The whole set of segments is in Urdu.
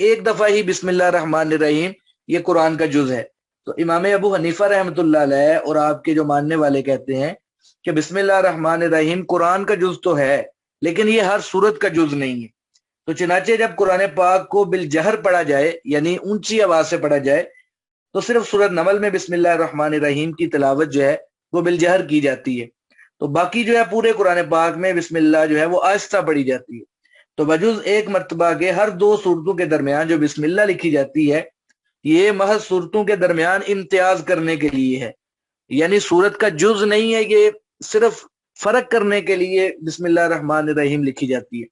ایک دفعہ ہی بسم اللہ الرحمن الرحیم یہ قرآن کا جز ہے۔ تو امام ابو حنیفہ رحمۃ اللہ علیہ اور آپ کے جو ماننے والے کہتے ہیں کہ بسم اللہ الرحمن الرحیم قرآن کا جز تو ہے لیکن یہ ہر سورت کا جز نہیں ہے۔ تو چنانچہ جب قرآن پاک کو بالجہر پڑھا جائے یعنی اونچی آواز سے پڑھا جائے تو صرف سورت نمل میں بسم اللہ الرحمن الرحیم کی تلاوت جو ہے وہ بالجہر کی جاتی ہے، تو باقی جو ہے پورے قرآن پاک میں بسم اللہ جو ہے وہ آہستہ پڑھی جاتی ہے۔ تو بجز ایک مرتبہ کے ہر دو صورتوں کے درمیان جو بسم اللہ لکھی جاتی ہے یہ محض صورتوں کے درمیان امتیاز کرنے کے لیے ہے، یعنی صورت کا جز نہیں ہے، یہ صرف فرق کرنے کے لیے بسم اللہ الرحمن الرحیم لکھی جاتی ہے۔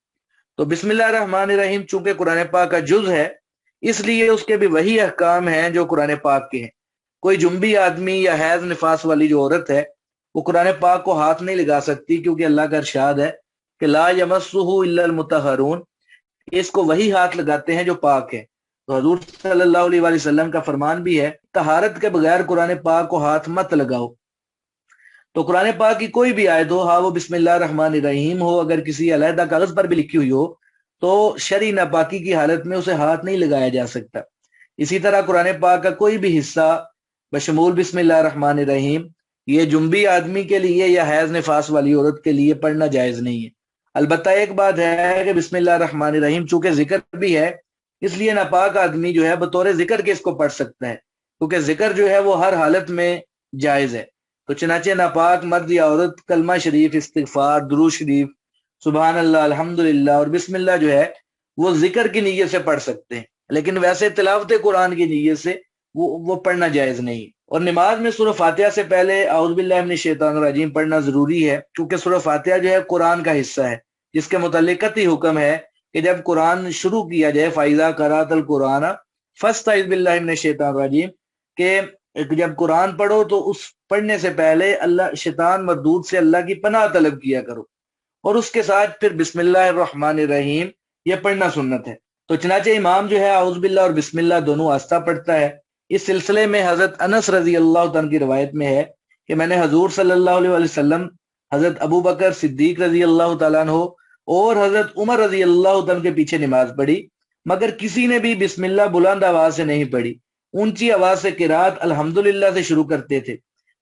تو بسم اللہ الرحمن الرحیم چونکہ قرآن پاک کا جز ہے اس لیے اس کے بھی وہی احکام ہیں جو قرآن پاک کے ہیں۔ کوئی جنبی آدمی یا حیض نفاس والی جو عورت ہے وہ قرآن پاک کو ہاتھ نہیں لگا سکتی، کیونکہ اللہ کا ارشاد ہے کہ لا یمسہ الا المطہرون، اس کو وہی ہاتھ لگاتے ہیں جو پاک ہے۔ تو حضور صلی اللہ علیہ وآلہ وسلم کا فرمان بھی ہے طہارت کے بغیر قرآن پاک کو ہاتھ مت لگاؤ۔ تو قرآن پاک کی کوئی بھی آیت ہو، ہاں وہ بسم اللہ الرحمن الرحیم ہو، اگر کسی علیحدہ کاغذ پر بھی لکھی ہوئی ہو تو شرعی ناپاکی کی حالت میں اسے ہاتھ نہیں لگایا جا سکتا۔ اسی طرح قرآن پاک کا کوئی بھی حصہ بشمول بسم اللہ الرحمن الرحیم یہ جنبی آدمی کے لیے یا حیض نفاس والی عورت کے لیے پڑھنا جائز نہیں ہے۔ البتہ ایک بات ہے کہ بسم اللہ الرحمن الرحیم چونکہ ذکر بھی ہے اس لیے ناپاک آدمی جو ہے بطور ذکر کے اس کو پڑھ سکتا ہے، کیونکہ ذکر جو ہے وہ ہر حالت میں جائز ہے۔ تو چنانچہ ناپاک مرد یا عورت کلمہ شریف، استغفار، درود شریف، سبحان اللہ، الحمدللہ اور بسم اللہ جو ہے وہ ذکر کی نیت سے پڑھ سکتے ہیں، لیکن ویسے تلاوت قرآن کی نیت سے وہ پڑھنا جائز نہیں۔ اور نماز میں سورہ فاتحہ سے پہلے اعوذ باللہ من الشیطان الرجیم پڑھنا ضروری ہے، کیونکہ سورہ فاتحہ جو ہے قرآن کا حصہ ہے جس کے متعلق قطعی حکم ہے کہ جب قرآن شروع کیا جائے فَإِذَا قَرَأْتَ الْقُرْآنَ فَاسْتَعِذْ بِاللَّهِ مِنَ الشَّيْطَانِ الرَّجِيمِ، کہ جب قرآن پڑھو تو اس پڑھنے سے پہلے اللہ شیطان مردود سے اللہ کی پناہ طلب کیا کرو، اور اس کے ساتھ پھر بسم اللہ الرحمن الرحیم یہ پڑھنا سنت ہے۔ تو چنانچہ امام جو ہے اعوذ باللہ اور بسم اللہ دونوں آہستہ پڑھتا ہے۔ اس سلسلے میں حضرت انس رضی اللہ تعالیٰ کی روایت میں ہے کہ میں نے حضور صلی اللہ علیہ وسلم، حضرت ابو بکر صدیق رضی اللہ تعالیٰ عنہ اور حضرت عمر رضی اللہ تعالیٰ کے پیچھے نماز پڑھی، مگر کسی نے بھی بسم اللہ بلند آواز سے نہیں پڑھی، اونچی آواز سے قرات الحمدللہ سے شروع کرتے تھے۔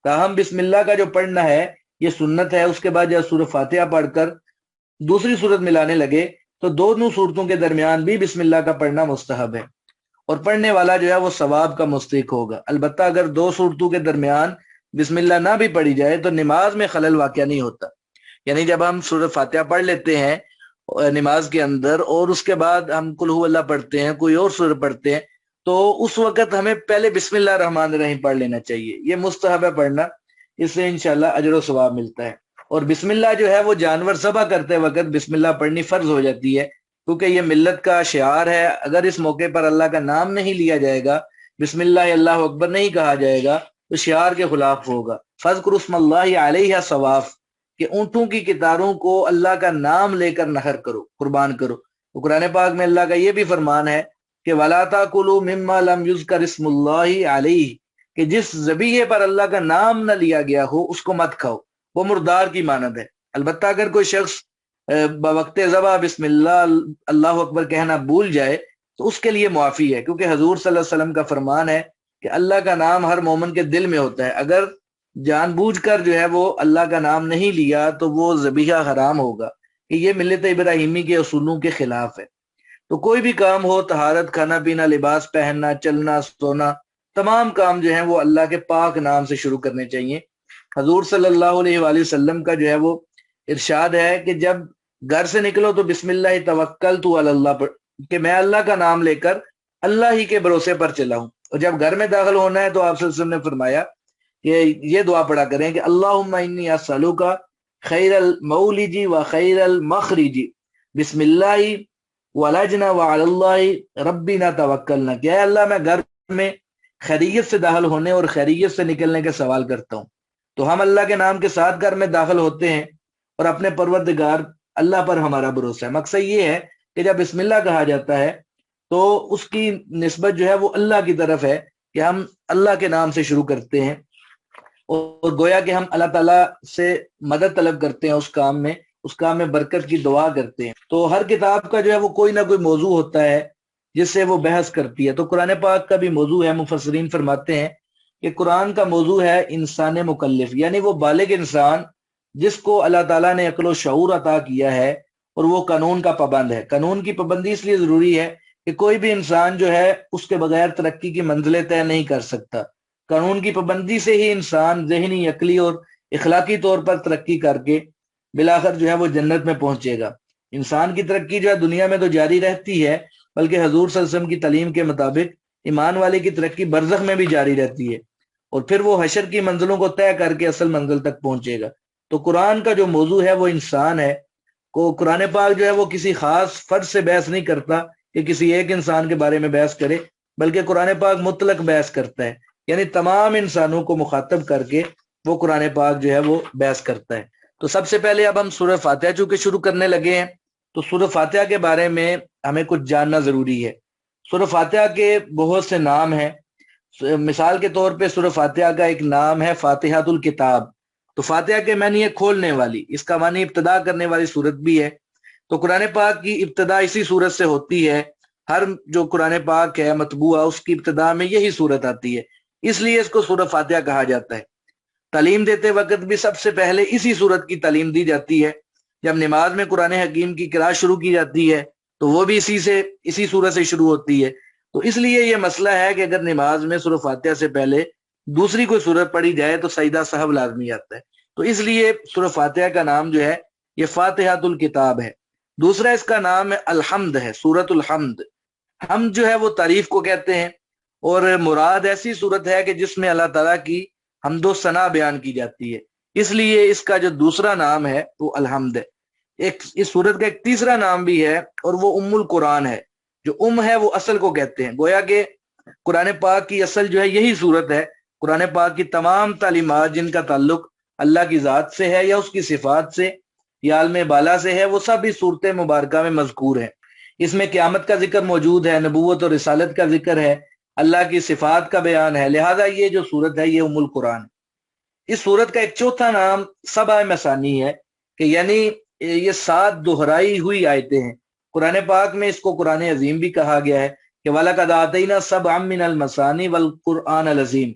تاہم بسم اللہ کا جو پڑھنا ہے یہ سنت ہے۔ اس کے بعد جب سورہ فاتحہ پڑھ کر دوسری صورت ملانے لگے تو دونوں صورتوں کے درمیان بھی بسم اللہ کا پڑھنا مستحب ہے، اور پڑھنے والا جو ہے وہ ثواب کا مستحق ہوگا۔ البتہ اگر دو صورتوں کے درمیان بسم اللہ نہ بھی پڑھی جائے تو نماز میں خلل واقع نہیں ہوتا، یعنی جب ہم سورہ فاتحہ پڑھ لیتے ہیں نماز کے اندر اور اس کے بعد ہم قل ھو اللہ پڑھتے ہیں، کوئی اور سورہ پڑھتے ہیں، تو اس وقت ہمیں پہلے بسم اللہ الرحمن الرحیم پڑھ لینا چاہیے، یہ مستحب ہے پڑھنا، اس سے انشاءاللہ اجر و ثواب ملتا ہے۔ اور بسم اللہ جو ہے وہ جانور ذبح کرتے وقت بسم اللہ پڑھنی فرض ہو جاتی ہے، کیونکہ یہ ملت کا شعار ہے۔ اگر اس موقع پر اللہ کا نام نہیں لیا جائے گا، بسم اللہ اللہ اکبر نہیں کہا جائے گا تو شعار کے خلاف ہوگا۔ فَاذْكُرُوا اسْمَ اللَّهِ عَلَيْهَا صَوَافٍ، کہ اونٹوں کی کتاروں کو اللہ کا نام لے کر نحر کرو، قربان کرو۔ تو قرآن پاک میں اللہ کا یہ بھی فرمان ہے کہ وَلَا تَأْكُلُوا مِمَّا لَمْ يُذْكَرِ اسْمُ اللَّهِ عَلَيْهِ، کہ جس ذبیحے پر اللہ کا نام نہ لیا گیا ہو اس کو مت کھاؤ، وہ مردار کی مانند ہے۔ البتہ اگر کوئی شخص بوقت ذبح بسم اللہ اللہ اکبر کہنا بھول جائے تو اس کے لیے معافی ہے، کیونکہ حضور صلی اللہ علیہ وسلم کا فرمان ہے کہ اللہ کا نام ہر مومن کے دل میں ہوتا ہے، اگر جان بوجھ کر جو ہے وہ اللہ کا نام نہیں لیا تو وہ ذبیحہ حرام ہوگا، کہ یہ ملت ابراہیمی کے اصولوں کے خلاف ہے۔ تو کوئی بھی کام ہو، طہارت، کھانا پینا، لباس پہننا، چلنا، سونا، تمام کام جو ہیں وہ اللہ کے پاک نام سے شروع کرنے چاہیے۔ حضور صلی اللہ علیہ وآلہ وسلم کا جو ہے وہ ارشاد ہے کہ جب گھر سے نکلو تو بسم اللہ توکلت علی اللہ، کہ میں اللہ کا نام لے کر اللہ ہی کے بھروسے پر چلا ہوں۔ اور جب گھر میں داخل ہونا ہے تو آپ صلی اللہ علیہ وسلم نے فرمایا کہ یہ دعا پڑھا کریں کہ اللہم انی اسألک خیر المولج و خیر المخرج بسم اللہ ولجنا وعلی اللہ ربنا توکلنا، کہ اے اللہ میں گھر میں خیریت سے داخل ہونے اور خیریت سے نکلنے کے سوال کرتا ہوں۔ تو ہم اللہ کے نام کے ساتھ گھر میں داخل ہوتے ہیں اور اپنے پروردگار اللہ پر ہمارا بھروسہ ہے۔ مقصد یہ ہے کہ جب بسم اللہ کہا جاتا ہے تو اس کی نسبت جو ہے وہ اللہ کی طرف ہے، کہ ہم اللہ کے نام سے شروع کرتے ہیں، اور گویا کہ ہم اللہ تعالیٰ سے مدد طلب کرتے ہیں اس کام میں برکت کی دعا کرتے ہیں۔ تو ہر کتاب کا جو ہے وہ کوئی نہ کوئی موضوع ہوتا ہے جس سے وہ بحث کرتی ہے۔ تو قرآن پاک کا بھی موضوع ہے، مفسرین فرماتے ہیں کہ قرآن کا موضوع ہے انسان مکلف، یعنی وہ بالغ انسان جس کو اللہ تعالیٰ نے عقل و شعور عطا کیا ہے اور وہ قانون کا پابند ہے۔ قانون کی پابندی اس لیے ضروری ہے کہ کوئی بھی انسان جو ہے اس کے بغیر ترقی کی منزلیں طے نہیں کر سکتا۔ قانون کی پابندی سے ہی انسان ذہنی، عقلی اور اخلاقی طور پر ترقی کر کے بالآخر جو ہے وہ جنت میں پہنچے گا۔ انسان کی ترقی جو ہے دنیا میں تو جاری رہتی ہے، بلکہ حضور صلی اللہ علیہ وسلم کی تعلیم کے مطابق ایمان والے کی ترقی برزخ میں بھی جاری رہتی ہے، اور پھر وہ حشر کی منزلوں کو طے کر کے اصل منزل تک پہنچے گا۔ تو قرآن کا جو موضوع ہے وہ انسان ہے۔ قرآن پاک جو ہے وہ کسی خاص فرد سے بحث نہیں کرتا کہ کسی ایک انسان کے بارے میں بحث کرے، بلکہ قرآن پاک مطلق بحث کرتا ہے، یعنی تمام انسانوں کو مخاطب کر کے وہ قرآن پاک جو ہے وہ بحث کرتا ہے۔ تو سب سے پہلے اب ہم سورہ فاتحہ چونکہ شروع کرنے لگے ہیں تو سورہ فاتحہ کے بارے میں ہمیں کچھ جاننا ضروری ہے۔ سورہ فاتحہ کے بہت سے نام ہیں۔ مثال کے طور پہ سورہ فاتحہ کا ایک نام ہے فاتحۃ الکتاب۔ تو فاتحہ کے معنی ہے کھولنے والی، اس کا معنی ابتدا کرنے والی سورت بھی ہے۔ تو قرآن پاک کی ابتدا اسی سورت سے ہوتی ہے۔ ہر جو قرآن پاک ہے مطبوعہ، اس کی ابتدا میں یہی سورت آتی ہے، اس لیے اس کو سورہ فاتحہ کہا جاتا ہے۔ تعلیم دیتے وقت بھی سب سے پہلے اسی سورت کی تعلیم دی جاتی ہے۔ جب نماز میں قرآن حکیم کی قراءت شروع کی جاتی ہے تو وہ بھی اسی سورت سے شروع ہوتی ہے۔ تو اس لیے یہ مسئلہ ہے کہ اگر نماز میں سورہ فاتحہ سے پہلے دوسری کوئی سورت پڑھی جائے تو سجدہ سہو لازمی آتا ہے۔ تو اس لیے سورہ فاتحہ کا نام جو ہے یہ فاتحۃ الکتاب ہے۔ دوسرا اس کا نام ہے الحمد ہے، سورۃ الحمد۔ حمد جو ہے وہ تعریف کو کہتے ہیں، اور مراد ایسی صورت ہے کہ جس میں اللہ تعالیٰ کی حمد و ثنا بیان کی جاتی ہے، اس لیے اس کا جو دوسرا نام ہے وہ الحمد ہے۔ اس سورت کا ایک تیسرا نام بھی ہے اور وہ ام القرآن ہے۔ جو ہے وہ اصل کو کہتے ہیں، گویا کہ قرآن پاک کی اصل جو ہے یہی سورت ہے۔ قرآن پاک کی تمام تعلیمات جن کا تعلق اللہ کی ذات سے ہے یا اس کی صفات سے یا عالم بالا سے ہے، وہ سب اس صورت مبارکہ میں مذکور ہیں۔ اس میں قیامت کا ذکر موجود ہے، نبوت اور رسالت کا ذکر ہے، اللہ کی صفات کا بیان ہے، لہذا یہ جو سورت ہے یہ ام القرآن ہے۔ اس سورت کا ایک چوتھا نام سبع مثانی ہے، کہ یعنی یہ 7 دہرائی ہوئی آیتیں ہیں۔ قرآن پاک میں اس کو قرآن عظیم بھی کہا گیا ہے کہ وَلَقَدْ آتَيْنَا سَبْعًا مِنَ الْمَثَانِي وَالْقُرْآنَ الْعَظِيمَ،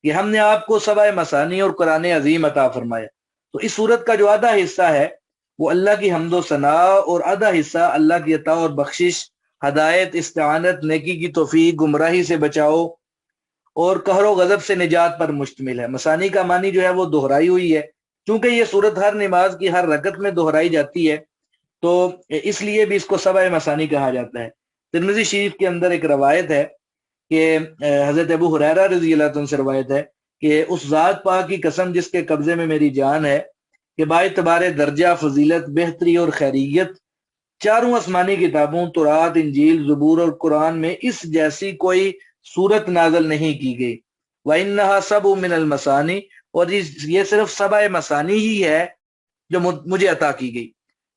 کہ ہم نے آپ کو سبع مثانی اور قرآن عظیم عطا فرمایا۔ تو اس سورت کا جو آدھا حصہ ہے وہ اللہ کی حمد و ثنا، اور آدھا حصہ اللہ کی عطا اور بخشش، ہدایت، استعانت، نیکی کی توفیق، گمراہی سے بچاؤ اور قہر و غضب سے نجات پر مشتمل ہے۔ مثانی کا معنی جو ہے وہ دہرائی ہوئی ہے، چونکہ یہ صورت ہر نماز کی ہر رکعت میں دہرائی جاتی ہے تو اس لیے بھی اس کو سبع مثانی کہا جاتا ہے۔ ترمذی شریف کے اندر ایک روایت ہے کہ حضرت ابو ہریرہ رضی اللہ عنہ سے روایت ہے کہ اس ذات پاک کی قسم جس کے قبضے میں میری جان ہے کہ باعتبار درجہ، فضیلت، بہتری اور خیریت چاروں آسمانی کتابوں تورات، انجیل، زبور اور قرآن میں اس جیسی کوئی صورت نازل نہیں کی گئی۔ وَإِنَّهَا سَبْعٌ مِّنَ الْمَثَانِي، اور یہ صرف سبع مثانی ہی ہے جو مجھے عطا کی گئی،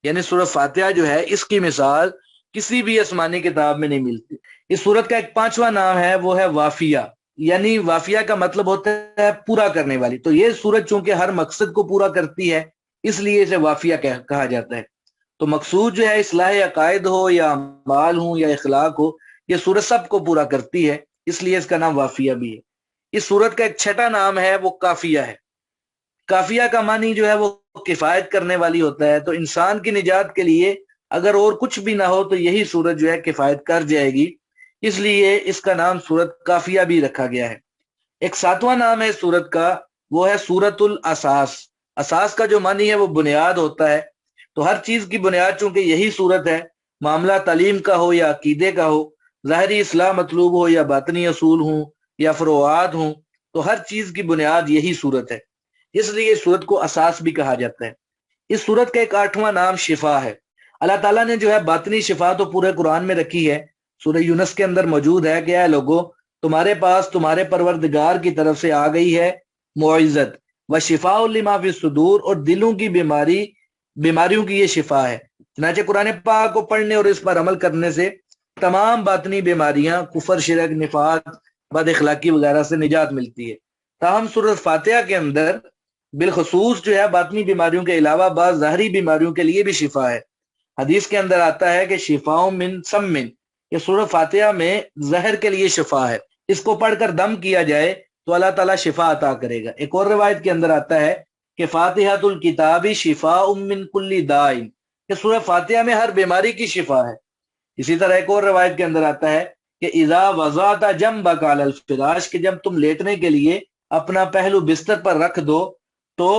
یعنی سورہ فاتحہ جو ہے اس کی مثال کسی بھی آسمانی کتاب میں نہیں ملتی۔ اس سورت کا ایک پانچواں نام ہے وہ ہے وافیہ، یعنی وافیہ کا مطلب ہوتا ہے پورا کرنے والی۔ تو یہ سورت چونکہ ہر مقصد کو پورا کرتی ہے اس لیے اسے وافیہ کہا جاتا ہے۔ تو مقصود جو ہے اصلاح عقائد ہو یا اعمال ہو یا اخلاق ہو، یہ سورت سب کو پورا کرتی ہے، اس لیے اس کا نام وافیہ بھی ہے۔ اس سورت کا ایک چھٹا نام ہے وہ کافیہ ہے۔ کافیہ کا معنی جو ہے وہ کفایت کرنے والی ہوتا ہے۔ تو انسان کی نجات کے لیے اگر اور کچھ بھی نہ ہو تو یہی سورت جو ہے کفایت کر جائے گی، اس لیے اس کا نام سورت کافیہ بھی رکھا گیا ہے۔ ایک ساتواں نام ہے سورت کا، وہ ہے سورت الاساس۔ اساس کا جو معنی ہے وہ بنیاد ہوتا ہے۔ تو ہر چیز کی بنیاد چونکہ یہی سورت ہے، معاملہ تعلیم کا ہو یا عقیدے کا ہو، ظاہری اصلاح مطلوب ہو یا باطنی اصول ہوں یا فروعات ہوں، تو ہر چیز کی بنیاد یہی سورت ہے، اس لیے اس سورت کو اساس بھی کہا جاتا ہے۔ اس سورت کا ایک 8واں نام شفا ہے۔ اللہ تعالیٰ نے جو ہے باطنی شفا تو پورے قرآن میں رکھی ہے۔ سورہ یونس کے اندر موجود ہے کہ اے لوگو، تمہارے پاس تمہارے پروردگار کی طرف سے آ گئی ہے معزت وشفاء لما فی الصدور، اور دلوں کی بیماریوں کی یہ شفا ہے۔ چنانچہ قرآن پاک کو پڑھنے اور اس پر عمل کرنے سے تمام باطنی بیماریاں، کفر، شرک، نفاق، بد اخلاقی وغیرہ سے نجات ملتی ہے۔ تاہم سورۃ فاتحہ کے اندر بالخصوص جو ہے باطنی بیماریوں کے علاوہ بعض ظاہری بیماریوں کے لیے بھی شفا ہے۔ حدیث کے اندر آتا ہے کہ شفاء من سم، کہ سورہ فاتحہ میں زہر کے لیے شفا ہے، اس کو پڑھ کر دم کیا جائے تو اللہ تعالیٰ شفا عطا کرے گا۔ ایک اور روایت کے اندر آتا ہے کہ فاتحۃ الکتاب شفاء من کل داء، کہ سورہ فاتحہ میں ہر بیماری کی شفا ہے۔ اسی طرح ایک اور روایت کے اندر آتا ہے کہ اذا وضعت جنبک علی الفراش، کہ جب تم لیٹنے کے لیے اپنا پہلو بستر پر رکھ دو تو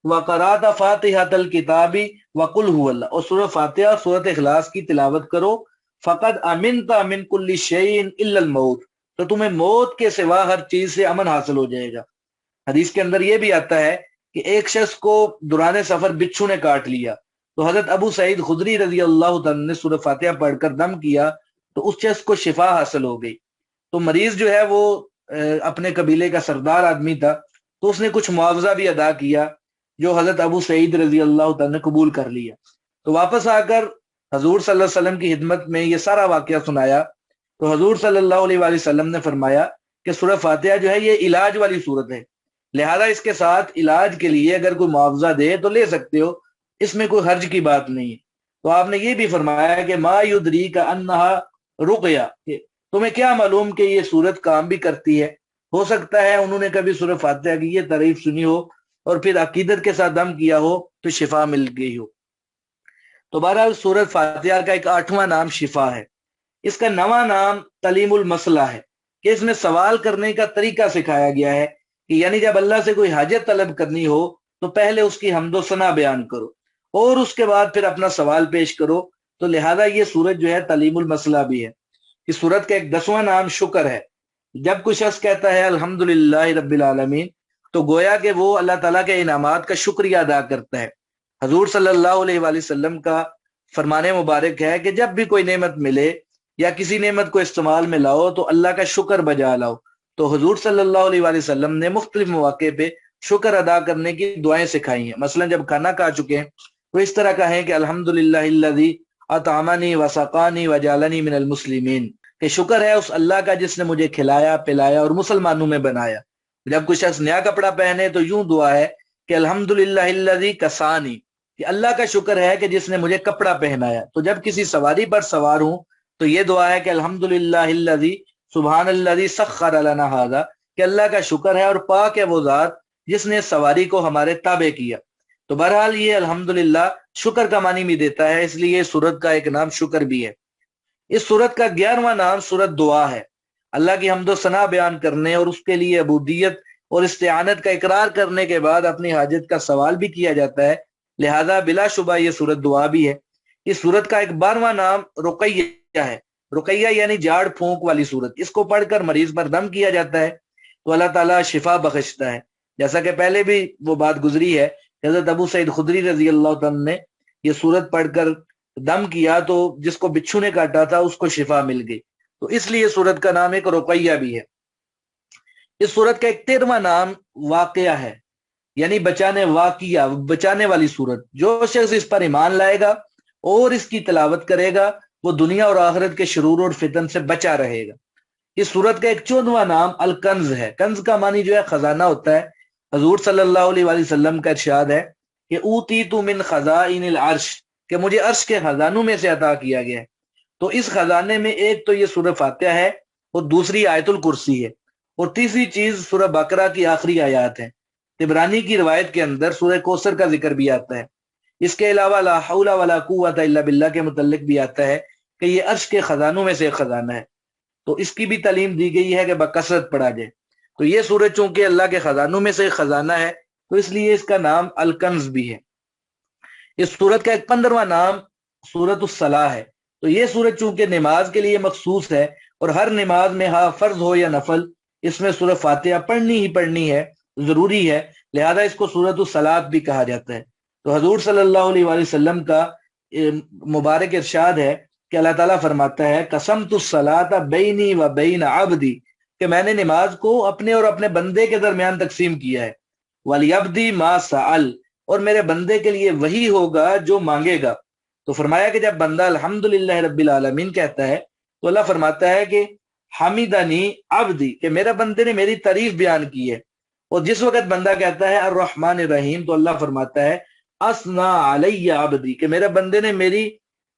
وقرات فاتحۃ الکتاب وقل هو اللہ، اور سورہ فاتحہ اور سورۃ اخلاص کی تلاوت کرو، فقد امنت من کل شیء الا الموت، تو تمہیں موت کے سوا ہر چیز سے امن حاصل ہو جائے گا۔ حدیث کے اندر یہ بھی آتا ہے کہ ایک شخص کو دوران سفر بچھو نے کاٹ لیا، تو حضرت ابو سعید خدری رضی اللہ تعالیٰ نے سورہ فاتحہ پڑھ کر دم کیا تو اس شخص کو شفا حاصل ہو گئی۔ تو مریض جو ہے وہ اپنے قبیلے کا سردار آدمی تھا، تو اس نے کچھ معاوضہ بھی ادا کیا جو حضرت ابو سعید رضی اللہ تعالیٰ نے قبول کر لیا۔ تو واپس آ کر حضور صلی اللہ علیہ وسلم کی خدمت میں یہ سارا واقعہ سنایا، تو حضور صلی اللہ علیہ وآلہ وسلم نے فرمایا کہ سورہ فاتحہ جو ہے یہ علاج والی صورت ہے، لہذا اس کے ساتھ علاج کے لیے اگر کوئی معاوضہ دے تو لے سکتے ہو، اس میں کوئی حرج کی بات نہیں ہے۔ تو آپ نے یہ بھی فرمایا کہ ما یدریک انہا رقیہ، کہ تمہیں کیا معلوم کہ یہ صورت کام بھی کرتی ہے، ہو سکتا ہے انہوں نے کبھی سورہ فاتحہ کی یہ تعریف سنی ہو اور پھر عقیدت کے ساتھ دم کیا ہو تو شفا مل گئی ہو۔ تو بہرحال سورۃ فاتحہ کا ایک 8واں نام شفا ہے۔ اس کا 9واں نام تعلیم المسئلہ ہے، کہ اس میں سوال کرنے کا طریقہ سکھایا گیا ہے، کہ یعنی جب اللہ سے کوئی حاجت طلب کرنی ہو تو پہلے اس کی حمد و ثنا بیان کرو اور اس کے بعد پھر اپنا سوال پیش کرو، تو لہذا یہ سورت جو ہے تعلیم المسئلہ بھی ہے۔ اس سورت کا ایک 10واں نام شکر ہے۔ جب کوئی شخص کہتا ہے الحمدللہ رب العالمین تو گویا کہ وہ اللہ تعالیٰ کے انعامات کا شکریہ ادا کرتا ہے۔ حضور صلی اللہ علیہ وآلہ وسلم کا فرمان مبارک ہے کہ جب بھی کوئی نعمت ملے یا کسی نعمت کو استعمال میں لاؤ تو اللہ کا شکر بجا لاؤ۔ تو حضور صلی اللہ علیہ وآلہ وسلم نے مختلف مواقع پہ شکر ادا کرنے کی دعائیں سکھائی ہیں۔ مثلا جب کھانا کھا چکے ہیں تو اس طرح کہیں کہ الحمدللہ الذی اطعمنی وسقانی وجعلنی من المسلمین، کہ شکر ہے اس اللہ کا جس نے مجھے کھلایا پلایا اور مسلمانوں میں بنایا۔ جب کوئی شخص نیا کپڑا پہنے تو یوں دعا ہے کہ الحمدللہ الذی کسانی، کہ اللہ کا شکر ہے کہ جس نے مجھے کپڑا پہنایا۔ تو جب کسی سواری پر سوار ہوں تو یہ دعا ہے کہ الحمدللہ الذی سبحان الذی سخر لنا ھذا، کہ اللہ کا شکر ہے اور پاک ہے وہ ذات جس نے سواری کو ہمارے تابع کیا۔ تو بہرحال یہ الحمدللہ شکر کا معنی بھی دیتا ہے، اس لیے سورت کا ایک نام شکر بھی ہے۔ اس سورت کا 11واں نام سورت دعا ہے۔ اللہ کی حمد و ثنا بیان کرنے اور اس کے لیے عبودیت اور استعانت کا اقرار کرنے کے بعد اپنی حاجت کا سوال بھی کیا جاتا ہے، لہذا بلا شبہ یہ سورت دعا بھی ہے۔ اس سورت کا ایک 12واں نام رقیہ ہے۔ رقیہ یعنی جھاڑ پھونک والی سورت، اس کو پڑھ کر مریض پر دم کیا جاتا ہے تو اللہ تعالیٰ شفا بخشتا ہے۔ جیسا کہ پہلے بھی وہ بات گزری ہے، حضرت ابو سعید خدری رضی اللہ تعالیٰ نے یہ سورت پڑھ کر دم کیا تو جس کو بچھو نے کاٹا تھا اس کو شفا مل گئی، تو اس لیے سورت کا نام ایک رقیہ بھی ہے۔ اس سورت کا ایک 13واں نام واقعہ ہے، یعنی بچانے والی سورت۔ جو شخص اس پر ایمان لائے گا اور اس کی تلاوت کرے گا وہ دنیا اور آخرت کے شرور اور فتن سے بچا رہے گا۔ اس سورت کا ایک 14واں نام الکنز ہے۔ کنز کا معنی جو ہے خزانہ ہوتا ہے۔ حضور صلی اللہ علیہ وآلہ وسلم کا ارشاد ہے کہ اوتیت من خزائن العرش، کہ مجھے عرش کے خزانوں میں سے عطا کیا گیا ہے۔ تو اس خزانے میں ایک تو یہ سورہ فاتحہ ہے اور دوسری آیت الکرسی ہے، اور تیسری چیز سورہ بقرہ کی آخری آیات ہیں۔ طبرانی کی روایت کے اندر سورہ کوثر کا ذکر بھی آتا ہے۔ اس کے علاوہ لا حول ولا قوت الا باللہ کے متعلق بھی آتا ہے کہ یہ عرش کے خزانوں میں سے ایک خزانہ ہے، تو اس کی بھی تعلیم دی گئی ہے کہ بکثرت پڑھا جائے۔ تو یہ سورت چونکہ اللہ کے خزانوں میں سے ایک خزانہ ہے تو اس لیے اس کا نام الکنز بھی ہے۔ اس سورت کا ایک 15واں نام سورت الصلاح ہے۔ تو یہ سورت چونکہ نماز کے لیے مخصوص ہے اور ہر نماز میں ہاں فرض ہو یا نفل اس میں سورہ فاتحہ پڑھنی ہی پڑھنی ہے، ضروری ہے، لہذا اس کو سورت الصلاح بھی کہا جاتا ہے۔ تو حضور صلی اللہ علیہ وآلہ وسلم کا مبارک ارشاد ہے کہ اللہ تعالیٰ فرماتا ہے قسمت الصلاۃ بینی و بین عبدی، کہ میں نے نماز کو اپنے اور اپنے بندے کے درمیان تقسیم کیا ہے، وَلِيَبْدِ مَا سَأَلَ، اور میرے بندے کے لیے وہی ہوگا جو مانگے گا۔ تو فرمایا کہ جب بندہ الحمدللہ رب العالمین کہتا ہے تو اللہ فرماتا ہے کہ حمیدنی عبدی، کہ میرے بندے نے میری تعریف بیان کی ہے۔ اور جس وقت بندہ کہتا ہے الرحمن الرحیم تو اللہ فرماتا ہے اثنا علی عبدی، کہ میرے بندے نے میری